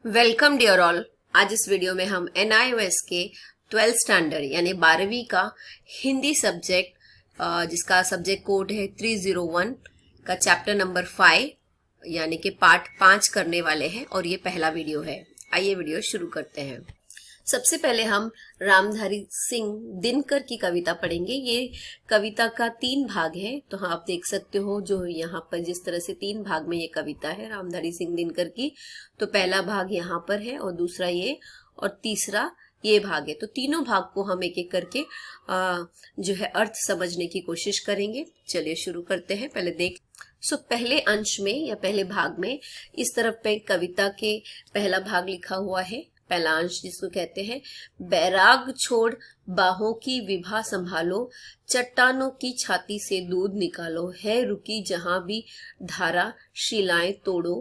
Welcome dear all. आज इस video में हम NIOS के 12th स्टैंडर्ड यानी 12वीं का हिंदी सब्जेक्ट जिसका सब्जेक्ट कोड है 301 का चैप्टर नंबर 5 यानी कि पार्ट 5 करने वाले हैं और ये पहला वीडियो है। आइए वीडियो शुरू करते हैं। सबसे पहले हम रामधारी सिंह दिनकर की कविता पढ़ेंगे। ये कविता का 3 भाग है, तो हाँ आप देख सकते हो जो यहाँ पर जिस तरह से 3 भाग में ये कविता है रामधारी सिंह दिनकर की। तो पहला भाग यहाँ पर है और दूसरा ये और तीसरा ये भाग है। तो तीनों भाग को हम एक एक करके जो है अर्थ समझने की कोशिश करेंगे। चलिए शुरू करते हैं। पहले पहले अंश में या पहले भाग में इस तरफ पे कविता के पहला भाग लिखा हुआ है। पहला अंश जिसको कहते हैं, बैराग छोड़ बाहों की विभा संभालो, चट्टानों की छाती से दूध निकालो, है रुकी जहां भी धारा शिलाएं तोड़ो,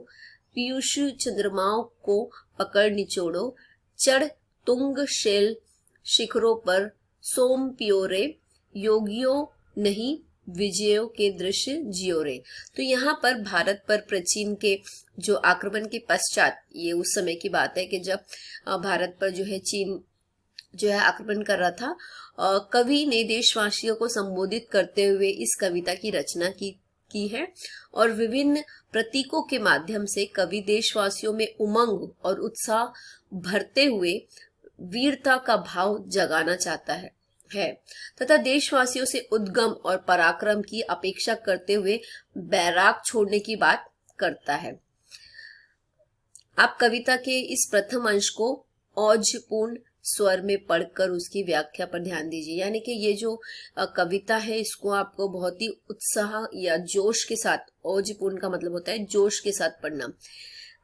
पीयूष चंद्रमाओं को पकड़ निचोड़ो, चढ़ तुंग शैल शिखरों पर सोम पियोरे, योगियों नहीं विजयों के दृश्य जियोरे। तो यहाँ पर भारत पर प्राचीन के जो आक्रमण के पश्चात, ये उस समय की बात है कि जब भारत पर जो है चीन जो है आक्रमण कर रहा था, कवि ने देशवासियों को संबोधित करते हुए इस कविता की रचना की है और विभिन्न प्रतीकों के माध्यम से कवि देशवासियों में उमंग और उत्साह भरते हुए वीरता का भाव जगाना चाहता है तथा देशवासियों से उद्गम और पराक्रम की अपेक्षा करते हुए बैराग छोड़ने की बात करता है। आप कविता के इस प्रथम अंश को औजपूर्ण स्वर में पढ़कर उसकी व्याख्या पर ध्यान दीजिए। यानी कि ये जो कविता है इसको आपको बहुत ही उत्साह या जोश के साथ, औजपूर्ण का मतलब होता है जोश के साथ पढ़ना।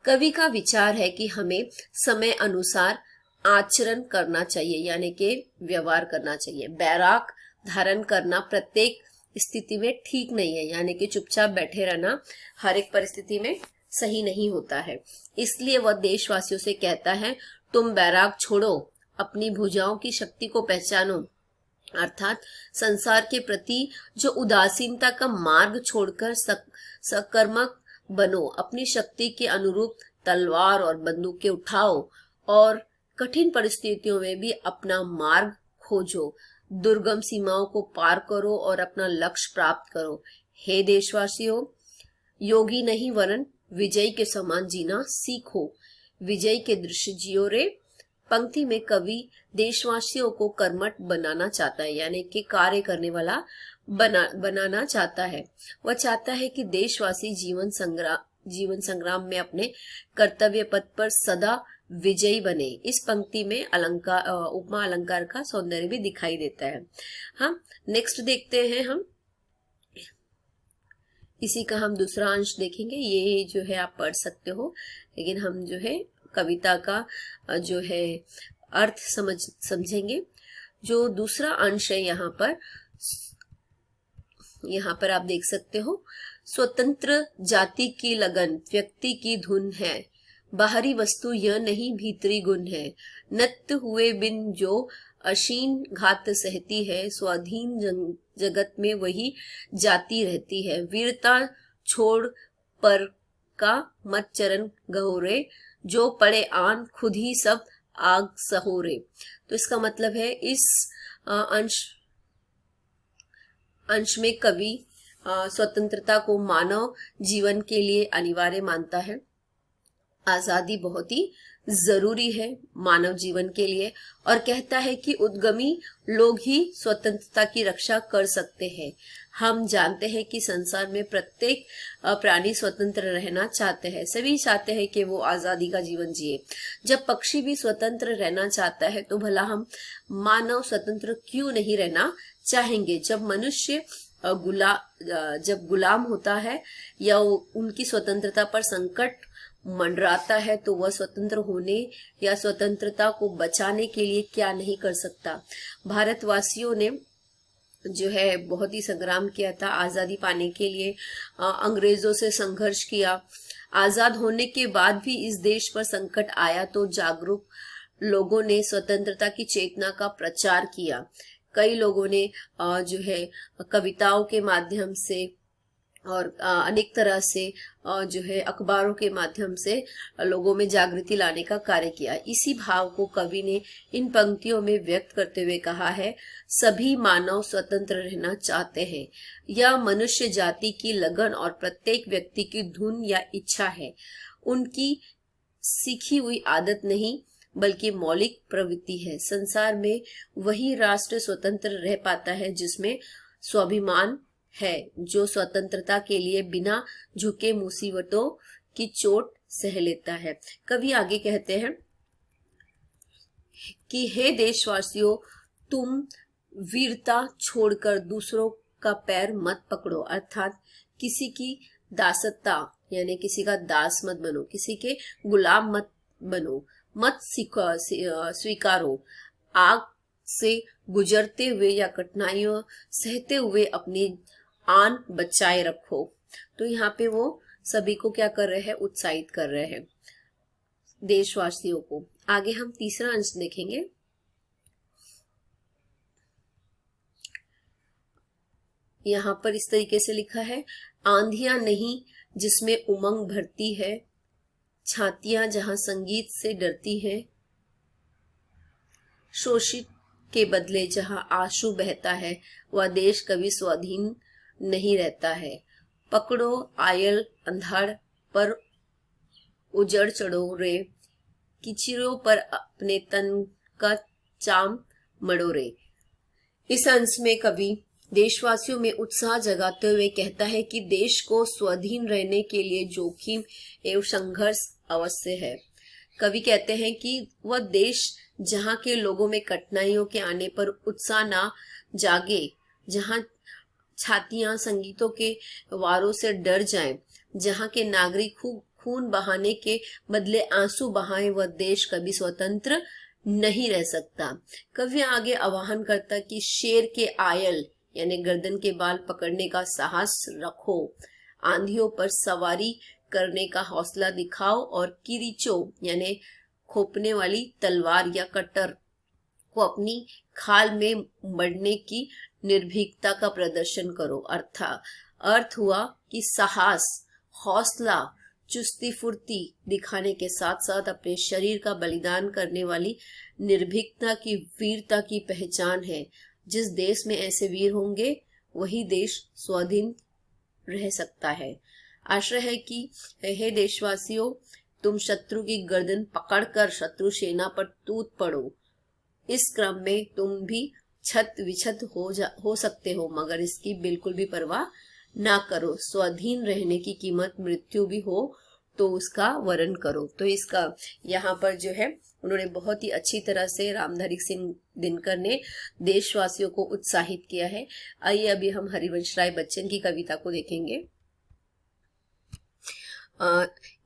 कवि का विचार है कि हमें समय अनुसार आचरण करना चाहिए, यानी कि व्यवहार करना चाहिए। बैराग धारण करना प्रत्येक स्थिति में ठीक नहीं है, यानी कि चुपचाप बैठे रहना हर एक परिस्थिति में सही नहीं होता है। इसलिए वह देशवासियों से कहता है, तुम बैराग छोड़ो, अपनी भुजाओं की शक्ति को पहचानो, अर्थात संसार के प्रति जो उदासीनता का मार्ग छोड़कर सकर्मक बनो, अपनी शक्ति के अनुरूप तलवार और बंदूकें उठाओ और कठिन परिस्थितियों में भी अपना मार्ग खोजो, दुर्गम सीमाओं को पार करो और अपना लक्ष्य प्राप्त करो। हे देशवासियों, योगी नहीं वरन विजय के समान जीना सीखो, विजय के दृश्य जियो रे। पंक्ति में कवि देशवासियों को कर्मठ बनाना चाहता है, यानी कि कार्य करने वाला बनाना चाहता है। वह चाहता है कि देशवासी जीवन संग्राम में अपने कर्तव्य पथ पर सदा विजयी बने। इस पंक्ति में उपमा अलंकार का सौंदर्य भी दिखाई देता है। हम नेक्स्ट देखते हैं। हम इसी का हम दूसरा अंश देखेंगे। ये जो है आप पढ़ सकते हो, लेकिन हम जो है कविता का जो है अर्थ समझेंगे। जो दूसरा अंश है यहाँ पर आप देख सकते हो, स्वतंत्र जाति की लगन व्यक्ति की धुन है, बाहरी वस्तु यह नहीं भीतरी गुण है, नत हुए बिन जो अशीन घात सहती है, स्वाधीन जगत में वही जाति रहती है, वीरता छोड़ पर का मत चरण गहोरे, जो पड़े आन खुद ही सब आग सहोरे। तो इसका मतलब है इस अंश में कवि स्वतंत्रता को मानव जीवन के लिए अनिवार्य मानता है। आजादी बहुत ही जरूरी है मानव जीवन के लिए और कहता है कि उद्यमी लोग ही स्वतंत्रता की रक्षा कर सकते हैं। हम जानते हैं कि संसार में प्रत्येक प्राणी स्वतंत्र रहना चाहते हैं, सभी चाहते हैं कि वो आजादी का जीवन जिए। जब पक्षी भी स्वतंत्र रहना चाहता है तो भला हम मानव स्वतंत्र क्यों नहीं रहना चाहेंगे। जब मनुष्य जब गुलाम होता है या उनकी स्वतंत्रता पर संकट मंडराता है तो वह स्वतंत्र होने या स्वतंत्रता को बचाने के लिए क्या नहीं कर सकता। भारतवासियों ने जो है बहुत ही संग्राम किया था आजादी पाने के लिए, अंग्रेजों से संघर्ष किया। आजाद होने के बाद भी इस देश पर संकट आया तो जागरूक लोगों ने स्वतंत्रता की चेतना का प्रचार किया। कई लोगों ने जो है कविताओं के माध्यम से और अनेक तरह से जो है अखबारों के माध्यम से लोगों में जागृति लाने का कार्य किया। इसी भाव को कवि ने इन पंक्तियों में व्यक्त करते हुए कहा है, सभी मानव स्वतंत्र रहना चाहते हैं। यह मनुष्य जाति की लगन और प्रत्येक व्यक्ति की धुन या इच्छा है, उनकी सीखी हुई आदत नहीं बल्कि मौलिक प्रवृत्ति है। संसार में वही राष्ट्र स्वतंत्र रह पाता है जिसमें स्वाभिमान है, जो स्वतंत्रता के लिए बिना झुके मुसीबतों की चोट सह लेता है। कवि आगे कहते हैं कि हे देशवासियों, तुम वीरता छोड़कर दूसरों का पैर मत पकड़ो, अर्थात किसी की दासता यानी किसी का दास मत बनो, किसी के गुलाम मत बनो, मत स्वीकारो। आग से गुजरते हुए या कठिनाइयों सहते हुए अपनी आन बचाए रखो। तो यहाँ पे वो सभी को क्या कर रहे हैं, उत्साहित कर रहे हैं देशवासियों को। आगे हम तीसरा अंश देखेंगे। यहाँ पर इस तरीके से लिखा है, आंधियां नहीं जिसमें उमंग भरती है, छातियां जहां संगीत से डरती है, शोषित के बदले जहां आंसू बहता है, वह देश कभी स्वाधीन नहीं रहता है। पकड़ो आयल अंधाड़ पर उजड़ चढ़ो रे, किचिरों पर अपने तन का चाम मड़ो रे। इस अंश में कवि देशवासियों में उत्साह जगाते हुए कहता है कि देश को स्वाधीन रहने के लिए जोखिम एवं संघर्ष अवश्य है। कवि कहते हैं कि वह देश जहां के लोगों में कठिनाइयों के आने पर उत्साह ना जागे, जहां छातियां संगीतों के वारों से डर जाएं, जहां के नागरिक खून बहाने के बदले आंसू बहाएं, वह देश कभी स्वतंत्र नहीं रह सकता। कवि आगे आह्वान करता कि शेर के आयल यानी गर्दन के बाल पकड़ने का साहस रखो, आंधियों पर सवारी करने का हौसला दिखाओ और किरीचो यानी खोपने वाली तलवार या कटर को अपनी खाल में मढ़ने की निर्भीकता का प्रदर्शन करो। अर्थ हुआ कि साहस, हौसला, चुस्ती फुर्ती दिखाने के साथ साथ अपने शरीर का बलिदान करने वाली निर्भीकता की वीरता की पहचान है। जिस देश में ऐसे वीर होंगे वही देश स्वाधीन रह सकता है। आशा है कि हे देशवासियों, तुम शत्रु की गर्दन पकड़कर शत्रु सेना पर टूट पड़ो। इस क्रम में तुम भी छत विछत हो सकते हो, मगर इसकी बिल्कुल भी परवाह ना करो। स्वाधीन रहने की कीमत मृत्यु भी हो तो उसका वरण करो। तो इसका यहाँ पर जो है उन्होंने बहुत ही अच्छी तरह से रामधारी सिंह दिनकर ने देशवासियों को उत्साहित किया है। आइए अभी हम हरिवंश राय बच्चन की कविता को देखेंगे।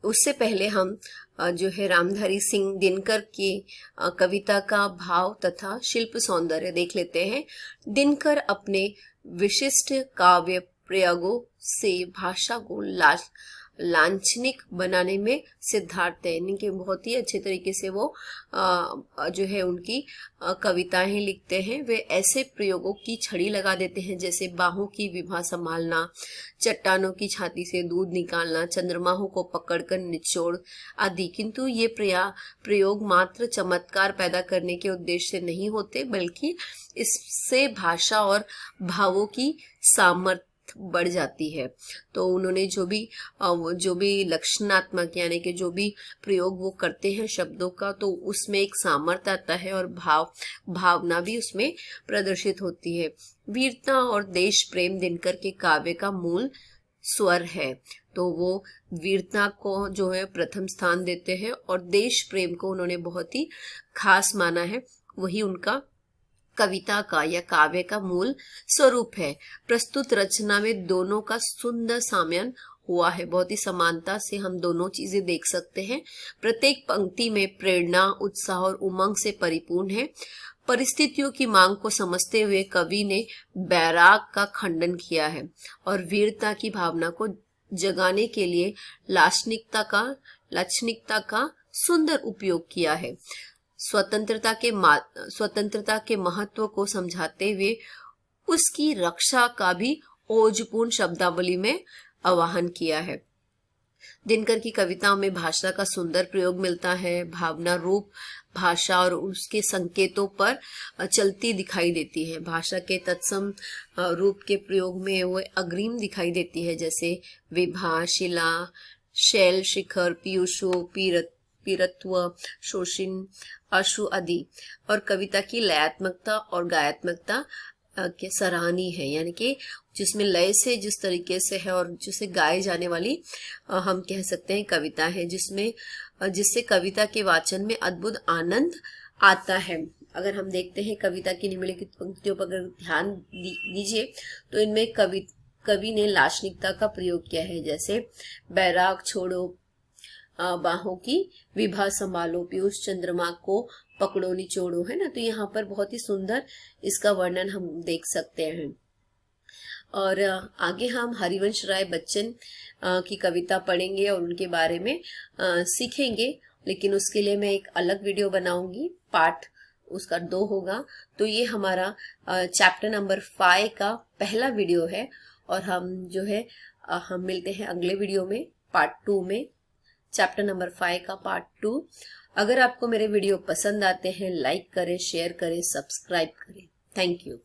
उससे पहले हम जो है रामधारी सिंह दिनकर की कविता का भाव तथा शिल्प सौंदर्य देख लेते हैं। दिनकर अपने विशिष्ट काव्य प्रयोगों से भाषा को लांछनिक बनाने में सिद्धार्थ है। इनके बहुत ही अच्छे तरीके से वो जो है उनकी कविताएं लिखते हैं। वे ऐसे प्रयोगों की छड़ी लगा देते हैं जैसे बाहों की विभा संभालना, चट्टानों की छाती से दूध निकालना, चंद्रमाहों को पकड़कर निचोड़ आदि। किंतु ये प्रयोग मात्र चमत्कार पैदा करने के उद्देश्य से नहीं होते, बल्कि इससे भाषा और भावों की सामर्थ्य बढ़ जाती है। तो उन्होंने जो भी लक्षणात्मक यानी कि जो भी प्रयोग वो करते हैं शब्दों का, तो उसमें एक सामर्थ्य आता है और भावना भी उसमें प्रदर्शित होती है। वीरता और देश प्रेम दिनकर के काव्य का मूल स्वर है। तो वो वीरता को जो है प्रथम स्थान देते हैं और देश प्रेम को उन्होंने बहुत ही खास माना है। वही उनका कविता का या काव्य का मूल स्वरूप है। प्रस्तुत रचना में दोनों का सुंदर साम्यन हुआ है। बहुत ही समानता से हम दोनों चीजें देख सकते हैं। प्रत्येक पंक्ति में प्रेरणा, उत्साह और उमंग से परिपूर्ण है। परिस्थितियों की मांग को समझते हुए कवि ने बैराग का खंडन किया है और वीरता की भावना को जगाने के लिए लाक्षणिकता का सुंदर उपयोग किया है। स्वतंत्रता के महत्व को समझाते हुए उसकी रक्षा का भी ओजपूर्ण शब्दावली में आवाहन किया है। दिनकर की कविताओं में भाषा का सुंदर प्रयोग मिलता है। भावना रूप भाषा और उसके संकेतों पर चलती दिखाई देती है। भाषा के तत्सम रूप के प्रयोग में वो अग्रिम दिखाई देती है, जैसे विभा, शिला, शैल, शिखर, पीयूषो, पीरत्व, शोषिन, अश्रु आदि। और कविता की लयात्मकता और गायात्मकता के सराहनीय है, यानी कि जिसमें लय से जिस तरीके से है और जिसे गाए जाने वाली हम कह सकते हैं कविता है, जिससे कविता के वाचन में अद्भुत आनंद आता है। अगर हम देखते हैं कविता की निम्नलिखित पंक्तियों पर अगर ध्यान दीजिए तो इनमें कवि ने लाक्षणिकता का प्रयोग किया है, जैसे बैराग छोड़ो बाहों की, विभा संभालो, पीयूष चंद्रमा को पकड़ो निचोड़ो, है ना। तो यहाँ पर बहुत ही सुंदर इसका वर्णन हम देख सकते हैं। और आगे हम हरिवंश राय बच्चन की कविता पढ़ेंगे और उनके बारे में सीखेंगे, लेकिन उसके लिए मैं एक अलग वीडियो बनाऊंगी, पार्ट उसका 2 होगा। तो ये हमारा चैप्टर नंबर 5 का पहला वीडियो है और हम जो है हम मिलते हैं अगले वीडियो में पार्ट 2 में, चैप्टर नंबर 5 का पार्ट 2। अगर आपको मेरे वीडियो पसंद आते हैं, लाइक करें, शेयर करें, सब्सक्राइब करें। Thank you.